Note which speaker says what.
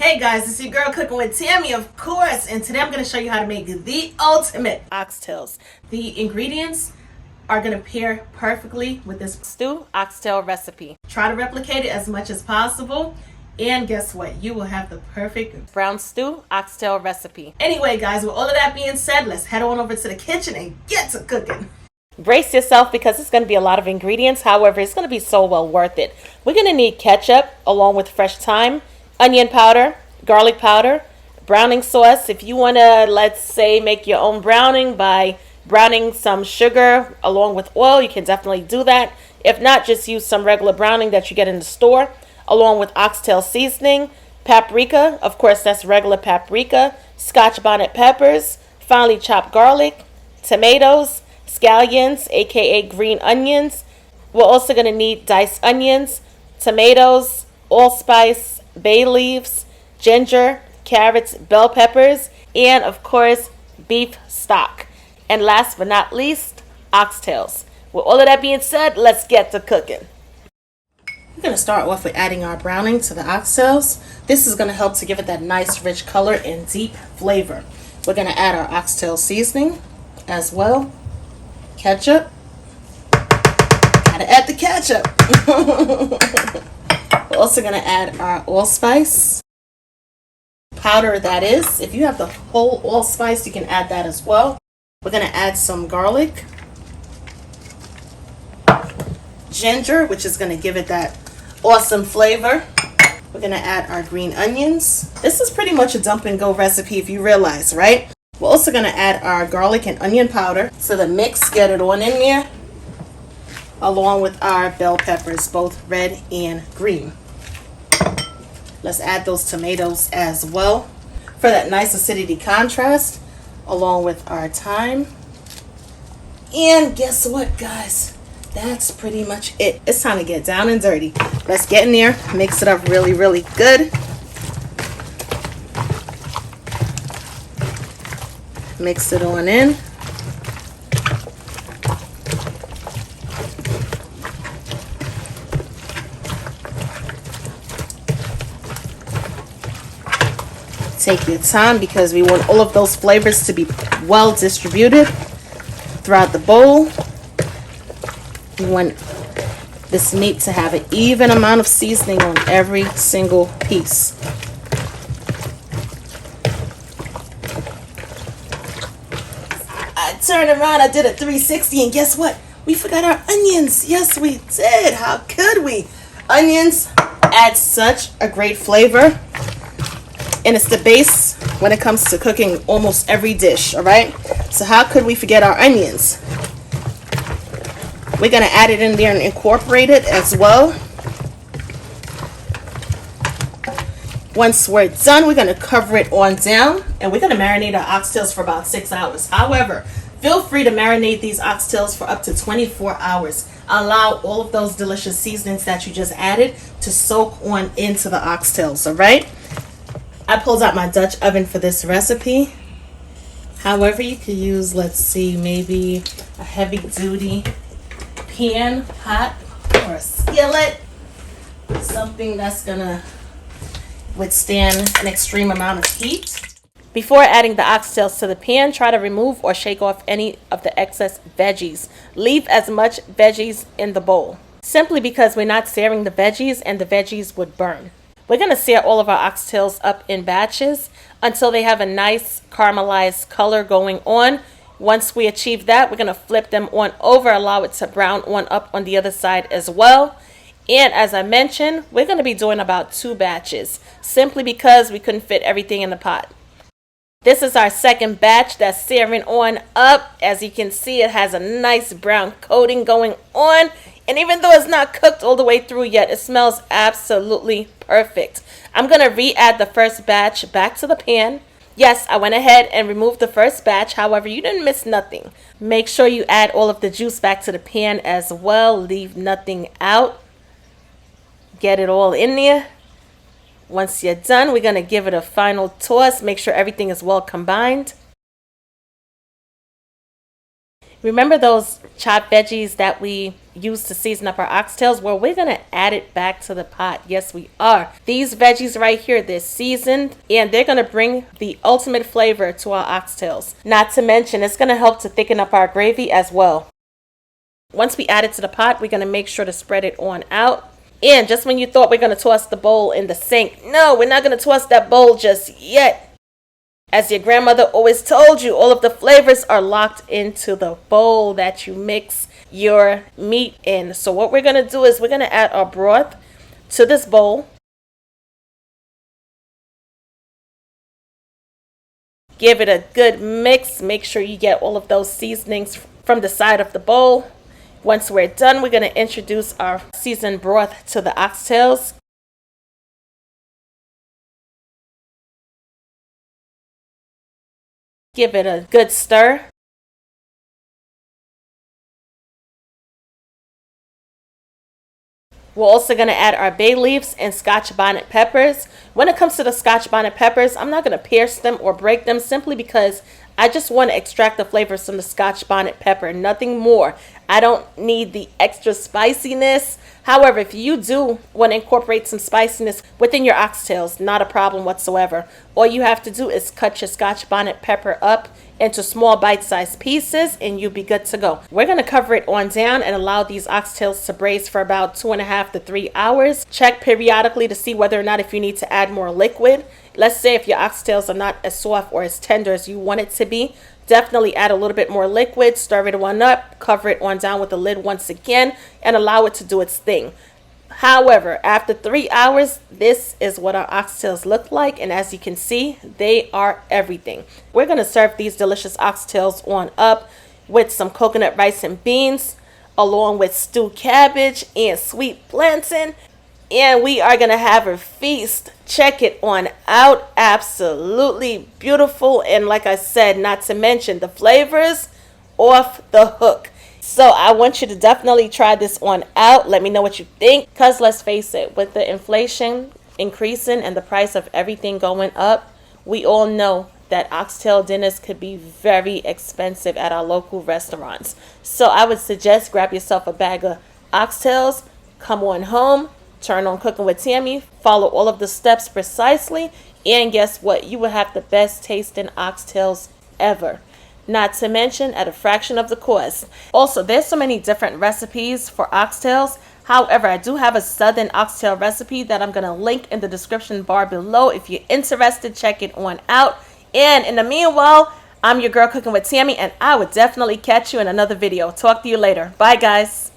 Speaker 1: Hey guys, it's your girl cooking with Tammy, of course, and today I'm going to show you how to make the ultimate oxtails. The ingredients are going to pair perfectly with this stew oxtail recipe. Try to replicate it as much as possible, and guess what? You will have the perfect brown stew oxtail recipe. Anyway guys, with all of that being said, let's head on over to the kitchen and get to cooking. Brace yourself because it's going to be a lot of ingredients. However, it's going to be so well worth it. We're going to need ketchup along with fresh thyme, onion powder, garlic powder, browning sauce. If you want to, let's say, make your own browning by browning some sugar along with oil, you can definitely do that. If not, just use some regular browning that you get in the store, along with oxtail seasoning, paprika, of course that's regular paprika, scotch bonnet peppers, finely chopped garlic, tomatoes, scallions, aka green onions. We're also going to need diced onions, tomatoes, allspice, bay leaves, ginger, carrots, bell peppers, and of course beef stock. And last but not least, oxtails. With all of that being said, let's get to cooking. We're going to start off with adding our browning to the oxtails. This is going to help to give it that nice rich color and deep flavor. We're going to add our oxtail seasoning as well. Ketchup. Gotta add the ketchup. We're also going to add our allspice powder, that is. If you have the whole allspice, you can add that as well. We're going to add some garlic, ginger, which is going to give it that awesome flavor. We're going to add our green onions. This is pretty much a dump and go recipe if you realize, right? We're also going to add our garlic and onion powder. So the mix, get it on in there, along with our bell peppers, both red and green. Let's add those tomatoes as well for that nice acidity contrast, along with our thyme. And guess what, guys? That's pretty much it. It's time to get down and dirty. Let's get in there, mix it up really, really good. Mix it on in. Take your time because we want all of those flavors to be well distributed throughout the bowl. We want this meat to have an even amount of seasoning on every single piece. I turned around, I did a 360, and guess what? We forgot our onions. Yes, we did. How could we? Onions add such a great flavor, and it's the base when it comes to cooking almost every dish, all right? So how could we forget our onions? We're going to add it in there and incorporate it as well. Once we're done, we're going to cover it on down, and we're going to marinate our oxtails for about 6 hours. However, feel free to marinate these oxtails for up to 24 hours. Allow all of those delicious seasonings that you just added to soak on into the oxtails, all right? I pulled out my Dutch oven for this recipe. However, you could use, let's see, maybe a heavy duty pan, pot, or a skillet. Something that's gonna withstand an extreme amount of heat. Before adding the oxtails to the pan, try to remove or shake off any of the excess veggies. Leave as much veggies in the bowl, simply because we're not searing the veggies and the veggies would burn. We're going to sear all of our oxtails up in batches until they have a nice caramelized color going on. Once we achieve that, we're going to flip them on over, allow it to brown on up on the other side as well. And as I mentioned, we're going to be doing about 2 batches, simply because we couldn't fit everything in the pot. This is our second batch that's searing on up. As you can see, it has a nice brown coating going on. And even though it's not cooked all the way through yet, it smells absolutely perfect. I'm going to re-add the first batch back to the pan. Yes, I went ahead and removed the first batch. However, you didn't miss nothing. Make sure you add all of the juice back to the pan as well. Leave nothing out. Get it all in there. Once you're done, we're going to give it a final toss. Make sure everything is well combined. Remember those chopped veggies that we use to season up our oxtails? Well, we're going to add it back to the pot. Yes, we are. These veggies right here, they're seasoned and they're going to bring the ultimate flavor to our oxtails. Not to mention, it's going to help to thicken up our gravy as well. Once we add it to the pot, we're going to make sure to spread it on out. And just when you thought we're going to toss the bowl in the sink, no, we're not going to toss that bowl just yet. As your grandmother always told you, all of the flavors are locked into the bowl that you mix your meat in. So what we're going to do is we're going to add our broth to this bowl. Give it a good mix. Make sure you get all of those seasonings from the side of the bowl. Once we're done, we're going to introduce our seasoned broth to the oxtails. Give it a good stir. We're also going to add our bay leaves and scotch bonnet peppers. When it comes to the scotch bonnet peppers, I'm not going to pierce them or break them simply because I just want to extract the flavors from the scotch bonnet pepper, nothing more. I don't need the extra spiciness. However, if you do want to incorporate some spiciness within your oxtails, not a problem whatsoever. All you have to do is cut your scotch bonnet pepper up into small bite-sized pieces and you'll be good to go. We're going to cover it on down and allow these oxtails to braise for about 2.5 to 3 hours. Check periodically to see whether or not if you need to add more liquid. Let's say if your oxtails are not as soft or as tender as you want it to be, definitely add a little bit more liquid, stir it on up, cover it on down with the lid once again, and allow it to do its thing. However, after 3 hours, this is what our oxtails look like, and as you can see, they are everything. We're going to serve these delicious oxtails on up with some coconut rice and beans, along with stewed cabbage and sweet plantain. And we are going to have a feast. Check it on out. Absolutely beautiful. And like I said, not to mention the flavors off the hook. So I want you to definitely try this on out. Let me know what you think. Because let's face it, with the inflation increasing and the price of everything going up, we all know that oxtail dinners could be very expensive at our local restaurants. So I would suggest grab yourself a bag of oxtails, come on home, turn on Cooking with Tammy, follow all of the steps precisely, and guess what? You will have the best tasting oxtails ever. Not to mention at a fraction of the cost. Also, there's so many different recipes for oxtails. However, I do have a southern oxtail recipe that I'm going to link in the description bar below. If you're interested, check it on out. And in the meanwhile, I'm your girl Cooking with Tammy, and I would definitely catch you in another video. Talk to you later. Bye, guys.